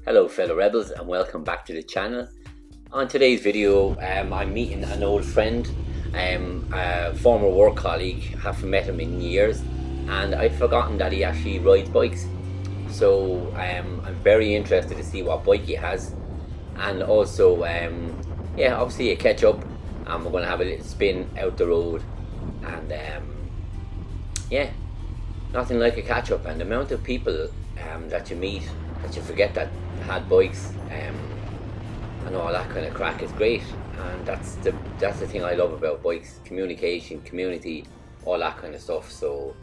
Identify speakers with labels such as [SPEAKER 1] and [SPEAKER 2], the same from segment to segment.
[SPEAKER 1] Hello fellow rebels and welcome back to the channel. On today's video I'm meeting an old friend, a former work colleague. Haven't met him in years and I'd forgotten that he actually rides bikes. So I'm very interested to see what bike he has, and also yeah, obviously a catch up, and we're going to have a little spin out the road, and yeah, nothing like a catch up. And the amount of people that you meet that you forget that had bikes and all that kind of crack is great. And that's the thing I love about bikes: communication, community, all that kind of stuff. So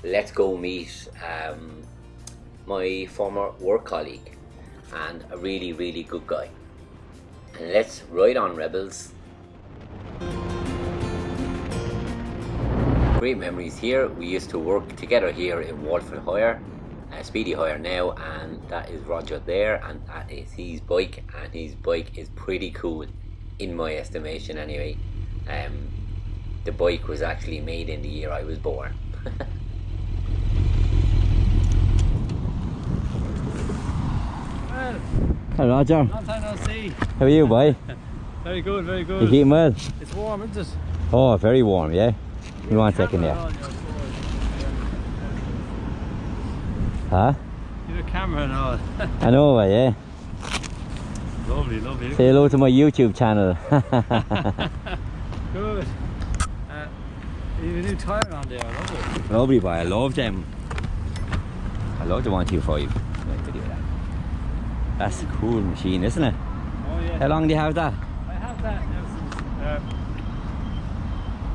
[SPEAKER 1] let's go meet my former work colleague and a really good guy, and let's ride on, rebels. Great memories here. We used to work together here in Walford Hire, Speedy Hire now, and that is Roger there, and that is his bike, and his bike is pretty cool in my estimation anyway. The bike was actually made in the year I was born.
[SPEAKER 2] Hi Roger.
[SPEAKER 3] Long time no see.
[SPEAKER 2] How are you, boy?
[SPEAKER 3] Very good, very good.
[SPEAKER 2] You keeping well?
[SPEAKER 3] It's warm, isn't it?
[SPEAKER 2] Oh, very warm, yeah. Give me 1 second there. Huh?
[SPEAKER 3] You have a camera and all.
[SPEAKER 2] I know, yeah.
[SPEAKER 3] Lovely, lovely.
[SPEAKER 2] Say hello to my YouTube channel.
[SPEAKER 3] Good. You have a new tyre on there, I love it.
[SPEAKER 2] Lovely, boy. I love them. I love the 125. That's a cool machine, isn't it?
[SPEAKER 3] Oh yeah.
[SPEAKER 2] How long do you have that?
[SPEAKER 3] I have that now since,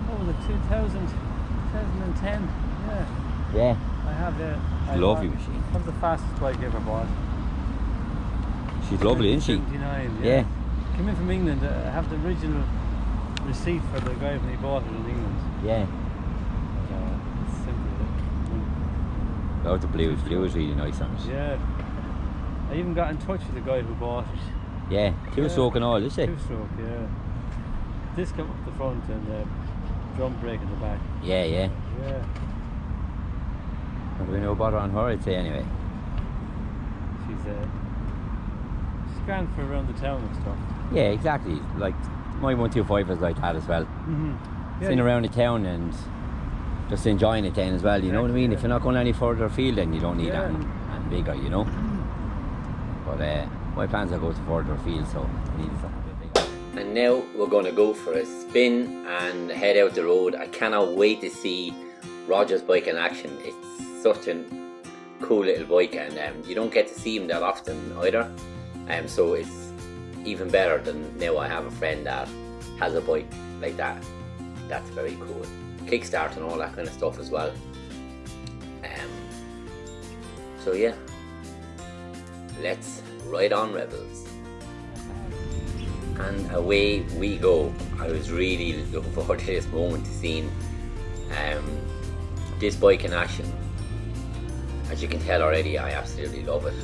[SPEAKER 3] what was it, 2010? Yeah.
[SPEAKER 2] Yeah.
[SPEAKER 3] I have that.
[SPEAKER 2] Lovely machine.
[SPEAKER 3] That's the fastest bike I ever bought.
[SPEAKER 2] She's lovely, isn't she?
[SPEAKER 3] 79,
[SPEAKER 2] Yeah.
[SPEAKER 3] Came in from England. I have the original receipt for the guy when he bought it in England.
[SPEAKER 2] Yeah.
[SPEAKER 3] It's simple.
[SPEAKER 2] Oh, the blue is really nice on it.
[SPEAKER 3] Yeah. I even got in touch with the guy who bought it.
[SPEAKER 2] Yeah, two-stroke and all, is it?
[SPEAKER 3] Two-stroke, yeah. Disc up the front and drum brake in the back.
[SPEAKER 2] Yeah, yeah.
[SPEAKER 3] Yeah.
[SPEAKER 2] What do we know about her on her, I'd say, anyway?
[SPEAKER 3] She's grand for around the town and stuff.
[SPEAKER 2] Yeah, exactly. Like, my 125 is like that as well.
[SPEAKER 3] Yeah,
[SPEAKER 2] Sitting around the town and just enjoying it then as well, you know what I mean?
[SPEAKER 3] Yeah.
[SPEAKER 2] If you're not going any further afield, then you don't need
[SPEAKER 3] Yeah.
[SPEAKER 2] and bigger, you know? But my plans are go to further afield, so I need something a bit bigger.
[SPEAKER 1] And now we're going to go for a spin and head out the road. I cannot wait to see Roger's bike in action. It's such a cool little bike, and you don't get to see him that often either. So it's even better than now I have a friend that has a bike like that. That's very cool. Kickstart and all that kind of stuff as well. So yeah, let's ride on, rebels. And away we go. I was really looking forward to this moment, to seeing this bike in action. As you can tell already, I absolutely love it.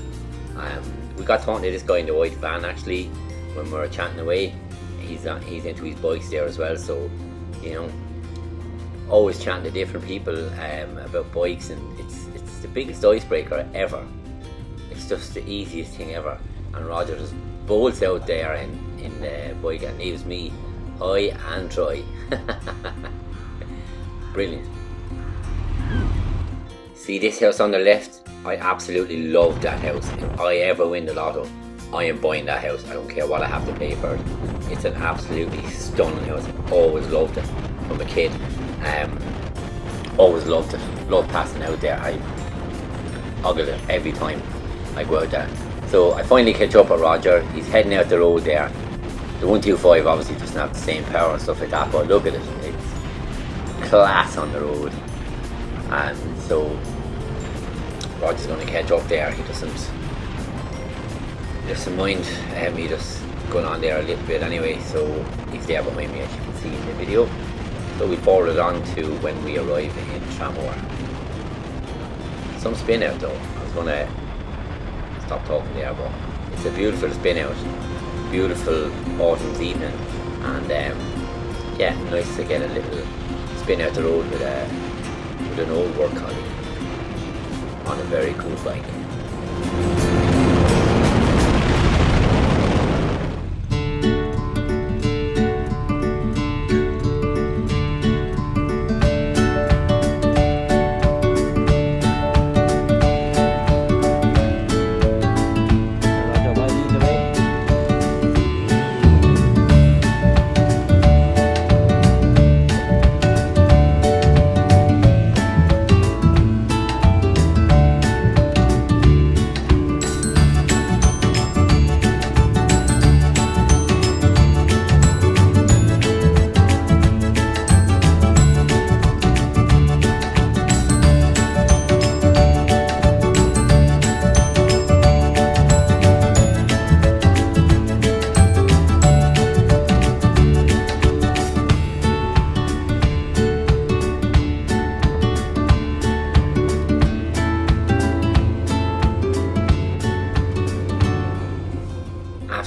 [SPEAKER 1] We got talking to this guy in the white van actually when we were chatting away. He's into his bikes there as well, so you know, always chatting to different people about bikes, and it's the biggest icebreaker ever. It's just the easiest thing ever, and Roger just bolts out there in the bike and leaves me high and dry. Brilliant. See this house on the left? I absolutely love that house. If I ever win the lotto, I am buying that house. I don't care what I have to pay for it. It's an absolutely stunning house. I've always loved it from a kid. Always loved it. Love passing out there. I ogle it every time I go out there. So I finally catch up with Roger. He's heading out the road there. The 125 obviously doesn't have the same power and stuff like that, but look at it. It's class on the road. And so Roger's going to catch up there. He doesn't mind me just going on there a little bit anyway, so he's there behind me as you can see in the video. So we forward it on to when we arrive in S.M.A.R.T. Some spin out though. I was going to stop talking there, but it's a beautiful spin out. Beautiful autumn's evening, and yeah, nice to get a little spin out the road with an old work colleague on a very cool bike.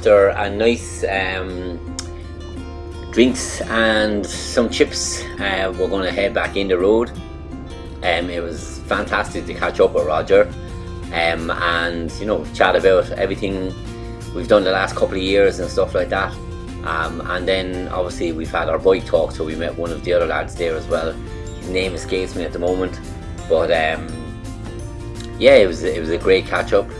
[SPEAKER 1] after a nice drinks and some chips, we're going to head back in the road. It was fantastic to catch up with Roger, and you know, chat about everything we've done the last couple of years and stuff like that. And then obviously we've had our bike talk, so we met one of the other lads there as well. His name escapes me at the moment, but yeah, it was a great catch up.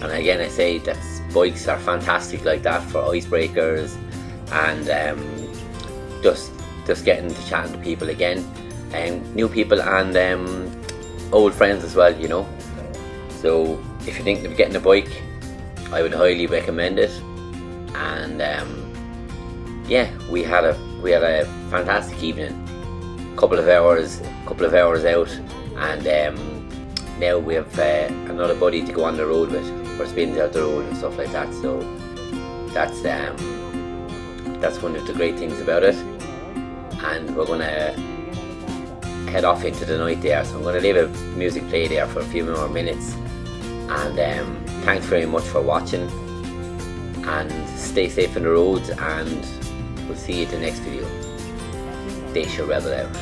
[SPEAKER 1] And again, I say that bikes are fantastic like that for icebreakers, and just getting to chatting to people again, and new people and old friends as well, you know. So if you're thinking of getting a bike, I would highly recommend it. And yeah, we had a fantastic evening, couple of hours out, and now we have another buddy to go on the road with for spins out the road and stuff like that. So that's one of the great things about it. And we're gonna head off into the night there, so I'm gonna leave a music play there for a few more minutes. And thanks very much for watching, and stay safe on the roads, and we'll see you in the next video. Deise Rebel out.